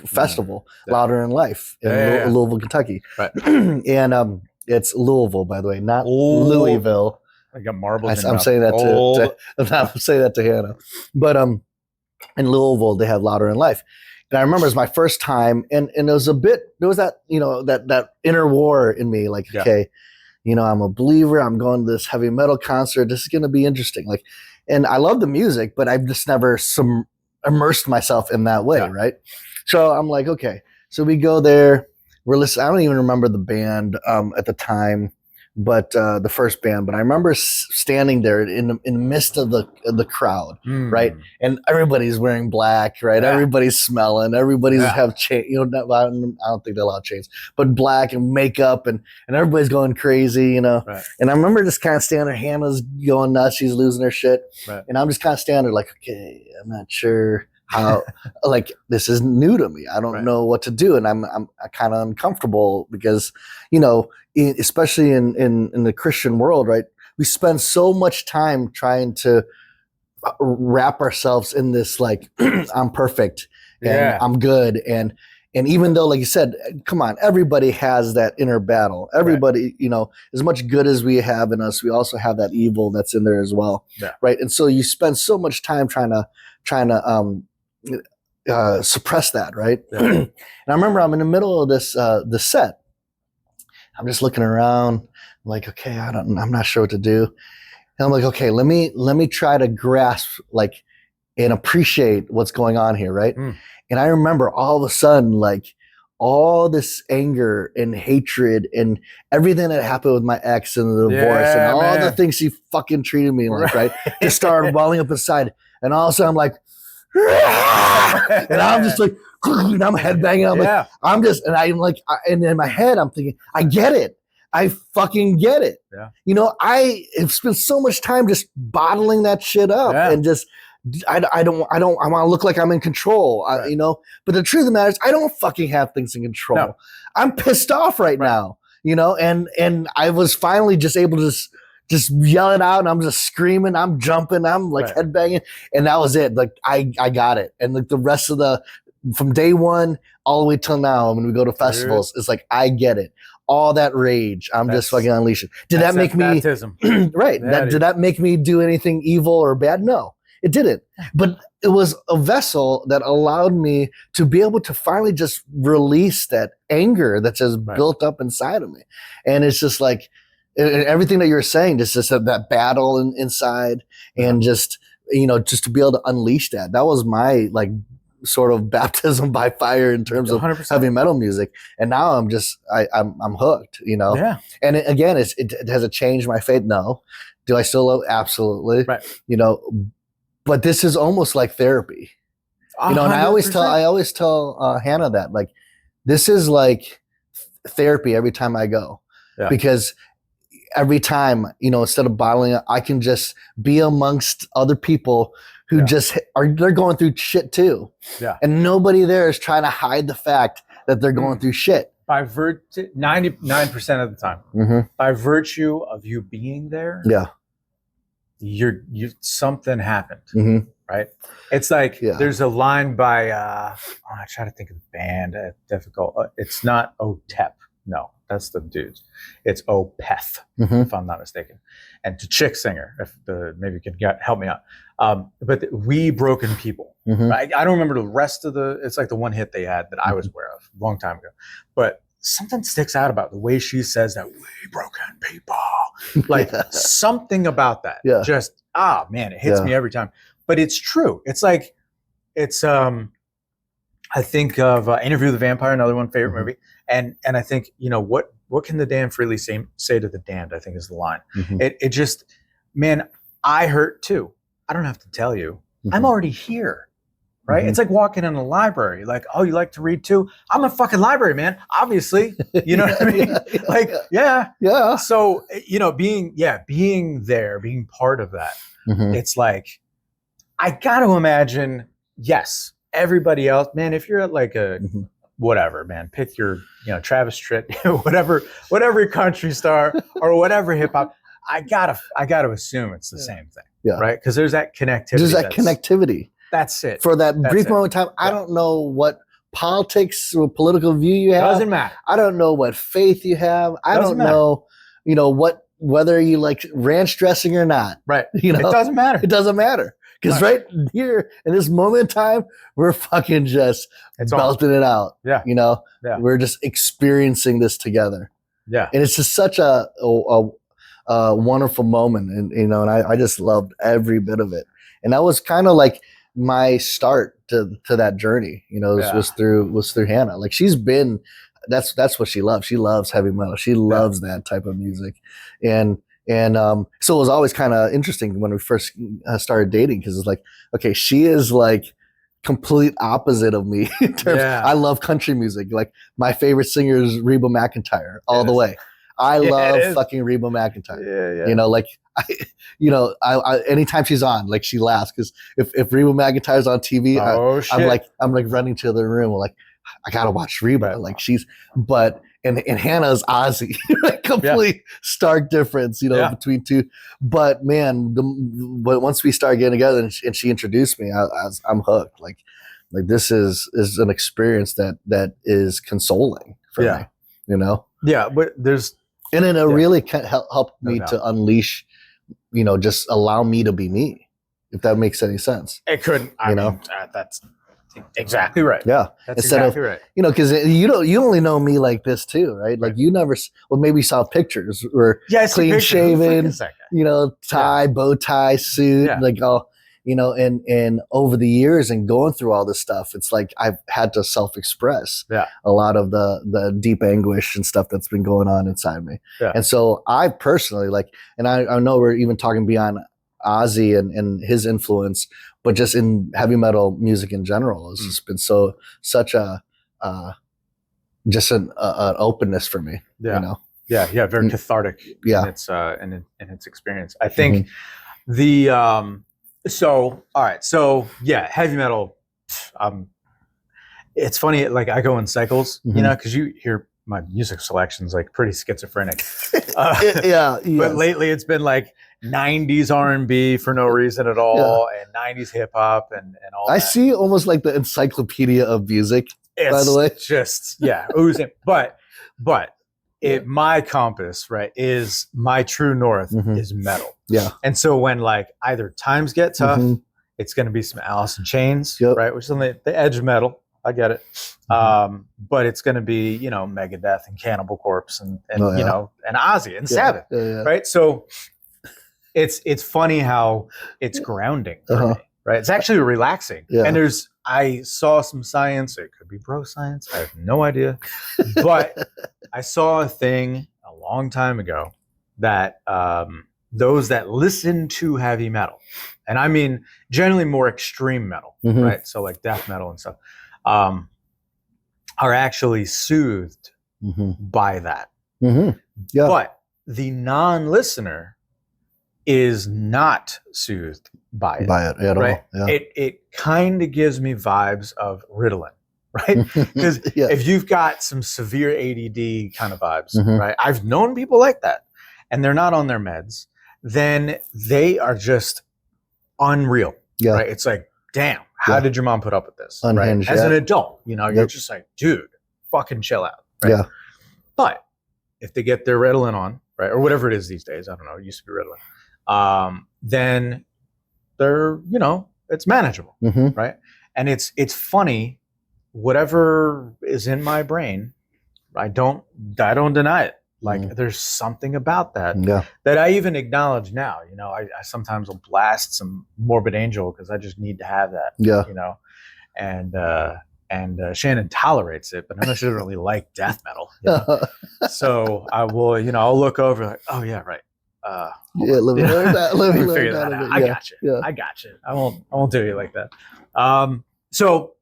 festival, Louder in Life in Louisville, Kentucky. Right. And it's Louisville, by the way, not Louisville. I got marbles. I'm saying that to I'm saying that to Hannah. But in Louisville, they have Louder in Life. And I remember it was my first time, and it was there was that, that inner war in me, like, okay, I'm a believer, I'm going to this heavy metal concert, this is going to be interesting. Like, and I love the music, but I've just never immersed myself in that way, right? So I'm like, okay. So we go there, we're listening. I don't even remember the band at the time, but the first band. But I remember standing there in the midst of the crowd, right? And everybody's wearing black, right? Yeah. Everybody's smelling. Everybody's have chains. I don't think they're allowed chains, but black and makeup, and everybody's going crazy, Right. And I remember just kind of standing there. Hannah's going nuts. She's losing her shit, right. And I'm just kind of standing there, like, okay, I'm not sure how. Like, this is new to me. I don't know what to do, and I'm kind of uncomfortable because, especially in the Christian world, right? We spend so much time trying to wrap ourselves in this, like, I'm perfect and I'm good. And even though, like you said, come on, everybody has that inner battle. Everybody, as much good as we have in us, we also have that evil that's in there as well. Yeah. Right. And so you spend so much time trying to suppress that. Right. Yeah. And I remember I'm in the middle of this set. I'm just looking around. I'm like, okay, I'm not sure what to do. And I'm like, okay, let me try to grasp, like, and appreciate what's going on here, right? And I remember all of a sudden, like, all this anger and hatred and everything that happened with my ex and the divorce and all the things she fucking treated me like, right? Just started welling up inside. And all of a sudden I'm like, and I'm just like, and I'm headbanging. I'm like, I'm like, and in my head, I'm thinking, I get it. I fucking get it. Yeah. I have spent so much time just bottling that shit up and just, I want to look like I'm in control, right. But the truth of the matter is I don't fucking have things in control. No. I'm pissed off right now, and I was finally just able to just yell it out, and I'm just screaming, I'm jumping, I'm like headbanging, and that was it. Like I got it. And like the rest of from day one all the way till now, when we go to festivals, it's like, I get it. All that rage, I'm just fucking unleashing. Did that make me baptism? Right? Did that make me do anything evil or bad? No, it didn't. But it was a vessel that allowed me to be able to finally just release that anger that's just built up inside of me. And it's just like everything that you're saying, just that battle inside, and just just to be able to unleash that. That was my like sort of baptism by fire in terms 100%. Of heavy metal music. And now I'm just I'm hooked, Yeah. And again, has it changed my faith? No. Do I still love? Absolutely. Right. But this is almost like therapy. 100%. And I always tell Hannah that, like, this is like therapy every time I go. Yeah. Because every time, instead of bottling it, I can just be amongst other people who they're going through shit too. Yeah. And nobody there is trying to hide the fact that they're going through shit. by virtue 99% of the time, by virtue of you being there, you something happened, right? It's like there's a line by I try to think of the band. Difficult. It's not OTEP. No, that's the dudes. It's Opeth, if I'm not mistaken, and to Chick singer. If maybe you can help me out. But We Broken People. Right? I don't remember the rest of the. It's like the one hit they had that I was aware of a long time ago. But something sticks out about the way she says that. We broken people. Like something about that. Yeah. Just man, it hits me every time. But it's true. It's like it's. I think of Interview with the Vampire, another one favorite movie. And I think, what can the damned freely say to the damned, I think is the line. It just, man, I hurt too. I don't have to tell you. I'm already here, right? It's like walking in a library. Like, oh, you like to read too? I'm a fucking library, man. Obviously, you know what I mean? Like, yeah. So, being there, being part of that, it's like, I got to imagine, yes, everybody else, man, if you're at like a, whatever, man, pick your, Travis Tritt, whatever country star or whatever hip hop. I gotta assume it's the same thing, right? Because there's that connectivity. There's that connectivity. That's it. For that brief moment of time, I don't know what politics or political view you have. Doesn't matter. I don't know what faith you have. I don't know, whether you like ranch dressing or not. Right. It doesn't matter. It doesn't matter. Because right here in this moment in time, we're fucking just belting it out. Yeah. We're just experiencing this together. Yeah. And it's just such a wonderful moment. And, and I just loved every bit of it. And that was kind of like my start to that journey, was through Hannah. Like she's been, that's what she loves. She loves heavy metal. She loves that type of music. And so it was always kind of interesting when we first started dating because it's like, okay, she is like complete opposite of me. In terms, I love country music. Like my favorite singer is Reba McEntire all the way. I love fucking Reba McEntire. Yeah. I anytime she's on, like she laughs because if Reba McEntire's on TV, I'm like running to the room. Like I gotta watch Reba. Like and Hannah's Ozzy, complete stark difference, between two. But man, but once we started getting together and she introduced me, I'm hooked. Like this is an experience that is consoling for me, Yeah, but there's and then it really helped me to unleash, just allow me to be me, if that makes any sense. It couldn't, I mean, that's exactly right. Yeah. That's exactly right. Because you only know me like this too, right? Like you never, maybe saw pictures or clean shaven, tie, bow tie, suit, like all, and over the years and going through all this stuff, it's like I've had to self-express a lot of the deep anguish and stuff that's been going on inside me. Yeah. And so I personally and I know we're even talking beyond Ozzy and his influence, but just in heavy metal music in general, it's just been such an openness for me. Yeah. Very cathartic. In its experience. I think heavy metal. It's funny. Like I go in cycles, because you hear my music selection's like pretty schizophrenic. But lately it's been like 90s R&B for no reason at all, and 90s hip hop and all. I see almost like the encyclopedia of music. By the way, just oozing. But my compass, right, is my true north is metal. Yeah, and so when like either times get tough, it's going to be some Alice in Chains, right, which is on the edge of metal. I get it. But it's going to be, Megadeth and Cannibal Corpse and and Ozzy and Sabbath, right? So it's funny how it's grounding for me, right? It's actually relaxing. Yeah. And I saw some science. It could be bro science. I have no idea. But I saw a thing a long time ago that those that listen to heavy metal, and I mean generally more extreme metal, right? So like death metal and stuff, are actually soothed by that. Yeah. But the non-listener is not soothed by it. At right? all. Yeah. It kind of gives me vibes of Ritalin. right? Because if you've got some severe ADD kind of vibes, right? I've known people like that, and they're not on their meds, then they are just unreal, right? It's like, damn, how did your mom put up with this? Unhinged, right? As an adult, you're just like, dude, fucking chill out, right? Yeah. But if they get their Ritalin on, right, or whatever it is these days, I don't know, it used to be Ritalin, then they're, it's manageable, right? And it's funny, whatever is in my brain, I don't deny it. Like there's something about that that I even acknowledge now. I sometimes will blast some Morbid Angel because I just need to have that. And Shannon tolerates it, but I know she doesn't really like death metal. So I will, I'll look over like, oh yeah, right. Let me learn that. Let me figure that out. I got you. I got you. I won't do you like that. So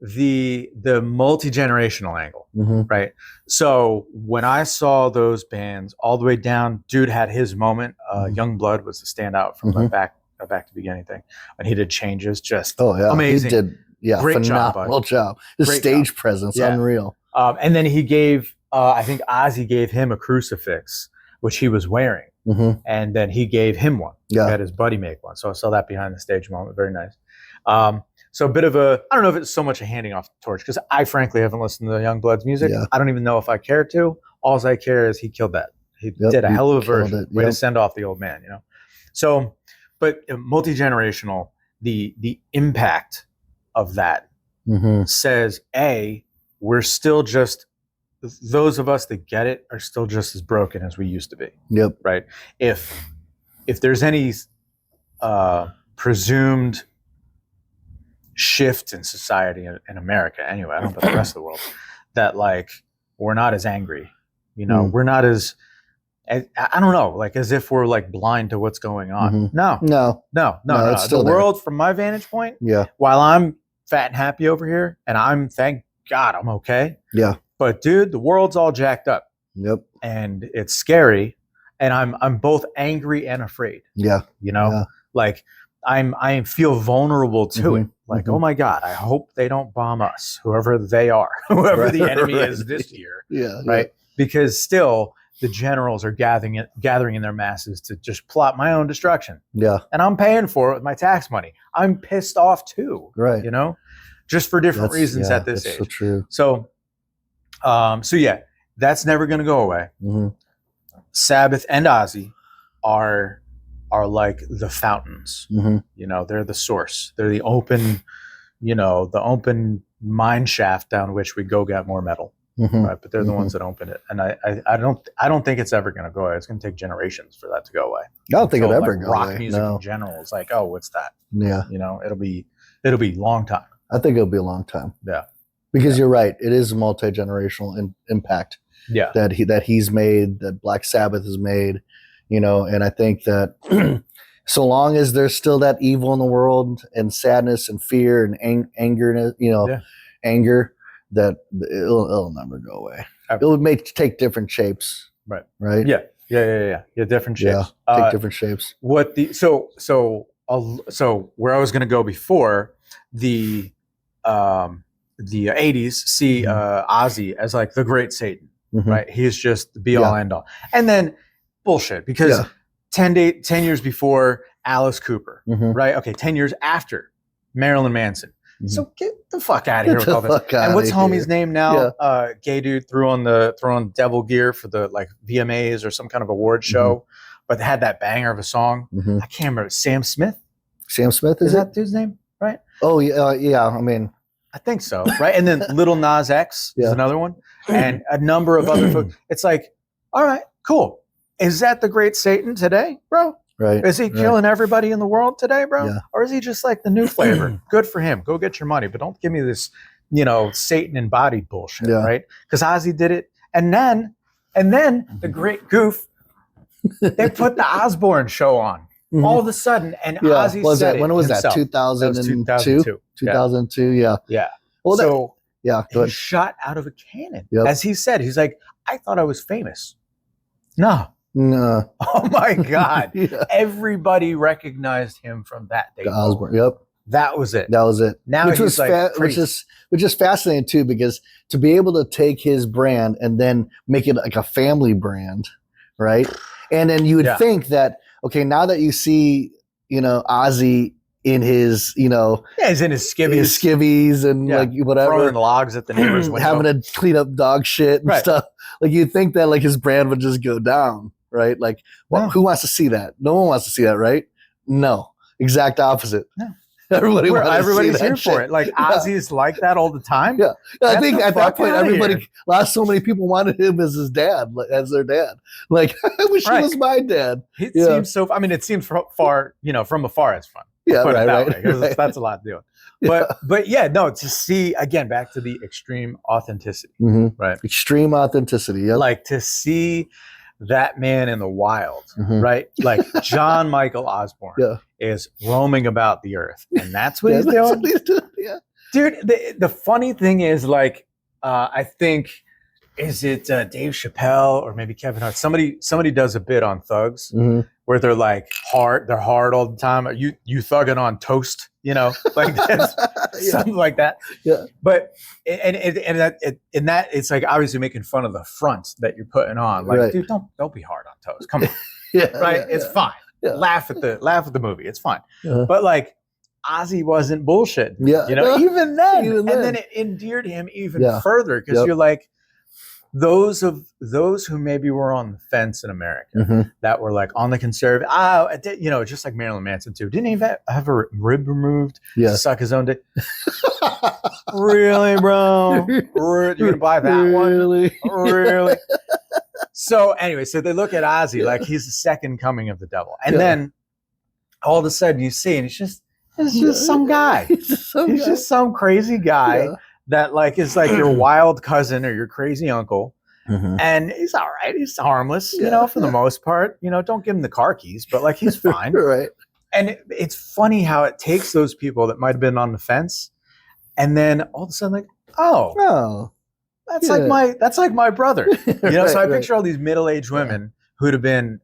the multi-generational angle, right? So when I saw those bands all the way down, dude had his moment. Young Blood was the standout from the back to beginning thing, and he did Changes, just amazing. He did, great phenomenal job. His stage presence, unreal. And then he gave, I think Ozzy gave him a crucifix, which he was wearing, and then he gave him one. He had his buddy make one, so I saw that behind the stage moment. Very nice. So a bit of I don't know if it's so much a handing off the torch, because I frankly haven't listened to Young Blood's music. I don't even know if I care to. All I care is he killed that. He did a hell of a version. Way to send off the old man, So, but multi-generational, the impact of that says, we're still just, those of us that get it are still just as broken as we used to be. Right? If there's any presumed shift in society in America, anyway, I don't know about the rest of the world, that like we're not as angry, we're not as, I don't know, like as if we're like blind to what's going on. No. It's still the world from my vantage point. While I'm fat and happy over here, and I'm, thank God, I'm okay. But dude, the world's all jacked up. And it's scary, and I'm both angry and afraid. Like I feel vulnerable to it. Like, oh my God, I hope they don't bomb us, whoever they are, whoever the enemy is this year. Right? Because still the generals are gathering in their masses to just plot my own destruction. And I'm paying for it with my tax money. I'm pissed off too. Just for different reasons at this age. So true. So yeah, that's never going to go away. Sabbath and Ozzy are like the fountains. They're the source. They're the open, the open mine shaft down which we go get more metal. Right? But they're the ones that open it. And I don't think it's ever going to go away. It's going to take generations for that to go away. I don't think it'll ever go away. Rock music in general is like, oh, what's that? It'll be a long time. I think it'll be a long time. Because you're right. It is a multi-generational impact that he's made, that Black Sabbath has made, and I think that so long as there's still that evil in the world and sadness and fear and anger, anger, that it'll never go away. It may take different shapes. Right. Yeah. Different shapes. Take different shapes. So where I was going to go before, the 80s see Ozzy as like the great Satan, right? He's just the be all end all. And then bullshit, because 10 years before, Alice Cooper, right? Okay, 10 years after, Marilyn Manson. So get the fuck out of here with all this. And what's homie's name now? Gay dude threw on devil gear for the like VMAs or some kind of award show, but they had that banger of a song. I can't remember. Sam Smith. Sam Smith is that dude's name, right? Oh yeah. I mean, I think so, right? And then Little Nas X is another one, and a number of other folks. It's like, all right, cool. Is that the great Satan today, bro? Right. Is he killing everybody in the world today, bro? Or is he just like the new flavor? Good for him. Go get your money, but don't give me this, Satan embodied bullshit, right? Because Ozzy did it, and then the great goof, they put the Osbourne show on all of a sudden, and Ozzy said it when was himself. that? 2002. 2002. Yeah. Well, he shot out of a cannon, as he said. He's like, I thought I was famous. No. Oh my God! Everybody recognized him from that day. Osbourne. That was it. That was it. Now which he's which is fascinating too, because to be able to take his brand and then make it like a family brand, right? And then you would think that, okay, now that you see, Ozzy in his, he's in his skivvies and like whatever, throwing logs at the neighbors, having to clean up dog shit and stuff. Like you'd think that like his brand would just go down, right? Like, who wants to see that? No one wants to see that, right? No, exact opposite. No. Everybody's here for it. Like Ozzy's like that all the time. Yeah, I think at that point, so many people wanted him as his dad, as their dad. Like, I wish he was my dad. It seems so. I mean, it seems far, from afar, it's fun. Yeah, right. That's a lot to do. But no, to see again back to the extreme authenticity, right? Extreme authenticity. Yep. Like to see that man in the wild, right? Like John Michael Osbourne is roaming about the earth, and that's what he's doing. That's what he's doing. Yeah, dude. The funny thing is, like, I think is it Dave Chappelle or maybe Kevin Hart? Somebody does a bit on thugs where they're like hard. They're hard all the time. You thugging on toast, like that's something like that. Yeah. But and that it's like obviously making fun of the front that you're putting on. Like, dude, don't be hard on toast. Come on. It's fine. Yeah. Laugh at the movie. It's fine. But like Ozzy wasn't bullshit. Yeah. Even then. And then it endeared him even further because you're like, those who maybe were on the fence in America that were like on the conservative, just like Marilyn Manson too. Didn't he have a rib removed to suck his own dick? Really, bro? You gonna buy that one? Really? So anyway, so they look at Ozzy like he's the second coming of the devil, and then all of a sudden you see, and it's just some guy. He's just some crazy guy. Yeah. That like is like your wild cousin or your crazy uncle, and he's all right. He's harmless, for the most part. Don't give him the car keys, but like he's fine, right? And it's funny how it takes those people that might have been on the fence, and then all of a sudden, like, that's like my brother, So I picture all these middle-aged women who'd have been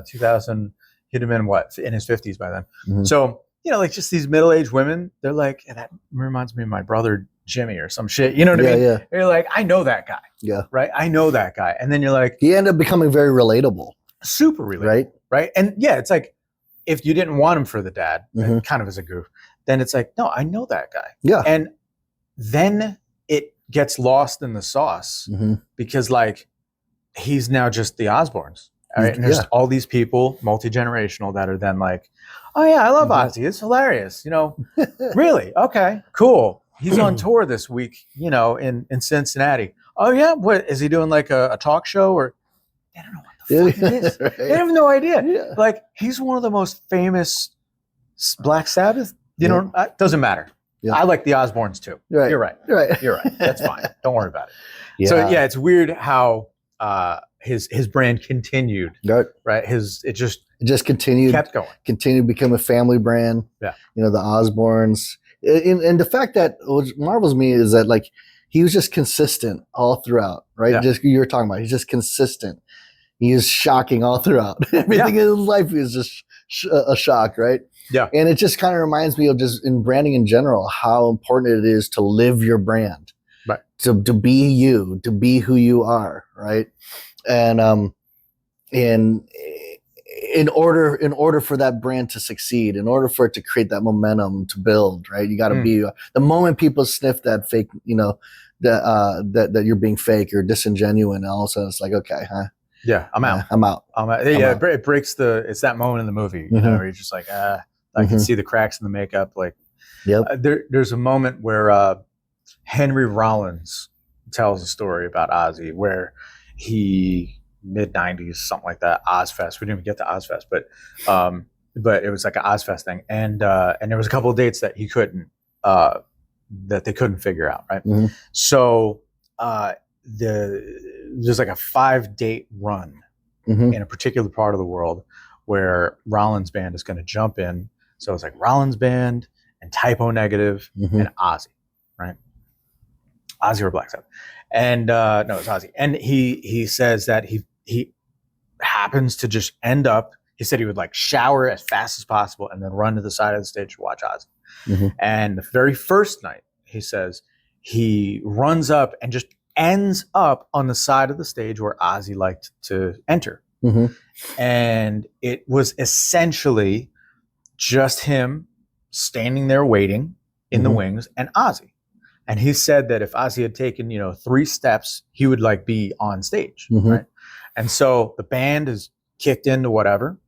2000. He'd have been in his 50s by then. So like just these middle-aged women, they're like, that reminds me of my brother Jimmy or some shit. You know what I mean? Yeah. You're like, I know that guy. Yeah. Right? I know that guy. And then you're like... He ended up becoming very relatable. Super relatable. Right? And it's like, if you didn't want him for the dad, kind of as a goof, then it's like, no, I know that guy. Yeah. And then it gets lost in the sauce because like, he's now just the Osbournes. All right? And there's all these people, multi-generational, that are then like, oh yeah, I love Ozzy. It's hilarious. Really? Okay, cool. He's on tour this week, in Cincinnati. Oh yeah, what is he doing? Like a talk show? Or I don't know what the fuck it is. Right. They have no idea. Yeah. Like he's one of the most famous Black Sabbath. It doesn't matter. Yeah. I like the Osbournes too. Right. You're right. You're right. That's fine. Don't worry about it. Yeah. So it's weird how his brand continued. Right. It just continued. Kept going. Continued to become a family brand. Yeah. The Osbournes. And the fact that what marvels me is that like he was just consistent all throughout, right? Yeah. Just you were talking about, he's just consistent. He is shocking all throughout. Everything in his life is just a shock, right? Yeah. And it just kind of reminds me of just in branding in general how important it is to live your brand, right? To be you, to be who you are, right? And in order for that brand to succeed, in order for it to create that momentum to build, right? You got to be the moment people sniff that fake, that you're being fake or disingenuous, and all of a sudden it's like, okay, huh? Yeah, I'm out. I'm out. Yeah, it breaks it's that moment in the movie, where you're just like, I can see the cracks in the makeup. Like, there's a moment where Henry Rollins tells a story about Ozzy where he mid-90s, something like that, Ozfest. We didn't even get to Ozfest, but it was like an Ozfest thing, and there was a couple of dates that he couldn't, that they couldn't figure out, right? So there's like a 5-date run in a particular part of the world where Rollins Band is going to jump in. So it's like Rollins Band and Typo Negative and Ozzy, right? Ozzy or Black Sabbath. And no, it's Ozzy. And he says that he happens to just end up, he said he would like shower as fast as possible and then run to the side of the stage to watch Ozzy. And the very first night, he says, he runs up and just ends up on the side of the stage where Ozzy liked to enter. And it was essentially just him standing there waiting in the wings and Ozzy. And he said that if Ozzy had taken, 3 steps, he would like be on stage, right? And so the band is kicked into whatever.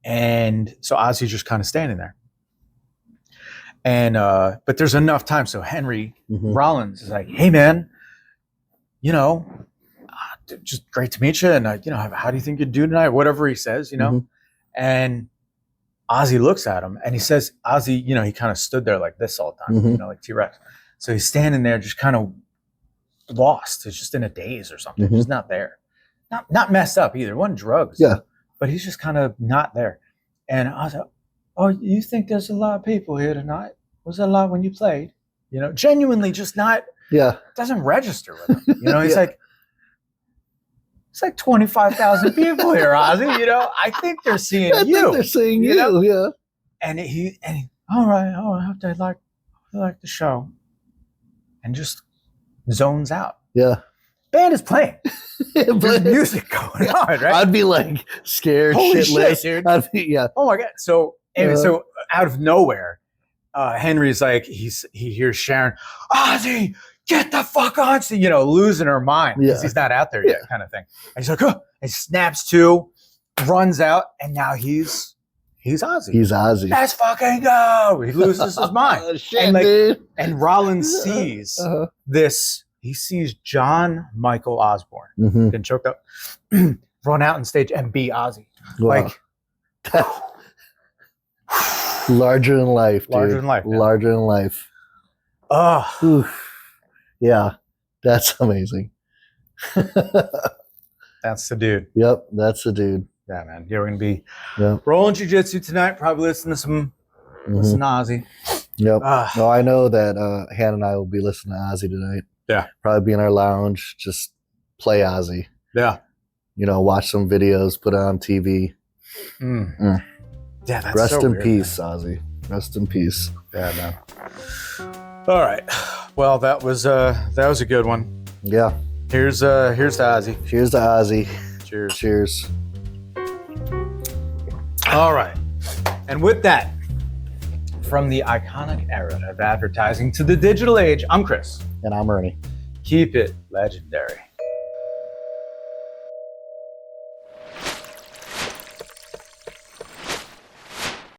And so Ozzy's just kind of standing there. And, but there's enough time. So Henry Rollins is like, hey man, just great to meet you. And, how do you think you'd do tonight? Whatever he says, and Ozzy looks at him and he says, Ozzy, he kind of stood there like this all the time, like T-Rex. So he's standing there just kind of lost. He's just in a daze or something. He's not there. Not messed up either. One drugs. Yeah. But he's just kind of not there. And I was like, oh, you think there's a lot of people here tonight? Was there a lot when you played? Genuinely just not, doesn't register with him. He's like, it's like 25,000 people here, Ozzy. I think they're seeing you. I think they're seeing you, yeah. And he, all right, I hope they like the show. And just zones out. Yeah. Band is playing. There's music going on, right? I'd be like scared, holy shitless. Shit, dude. I'd be, Oh my God. So anyway, so out of nowhere, Henry's like, he hears Sharon, Ozzy, get the fuck on, losing her mind because he's not out there yet, kind of thing. And he's like, oh, and snaps to, runs out, and now he's Ozzy. He's Ozzy. Let's fucking go. He loses his mind. Shit, dude. And Rollins sees this. He sees John Michael Osbourne, getting choked up, run out on stage and be Ozzy. Wow. Like, larger than life, dude. Larger than life. Yeah. Larger than life. Oh. Yeah, that's amazing. That's the dude. Yep, that's the dude. Yeah, man. Yeah, we're going to be rolling jiu-jitsu tonight. Probably listen to Ozzy. Yep. No, I know that Hannah and I will be listening to Ozzy tonight. Yeah. Probably be in our lounge, just play Ozzy. Yeah. Watch some videos, put it on TV. Yeah, that's Rest so in weird, peace, man. Ozzy. Rest in peace. Yeah, man. All right. Well, that was a good one. Yeah. Here's to Ozzy. Cheers to Ozzy. Cheers. Cheers. All right. And with that, from the iconic era of advertising to the digital age, I'm Chris. And I'm Ernie. Keep it legendary.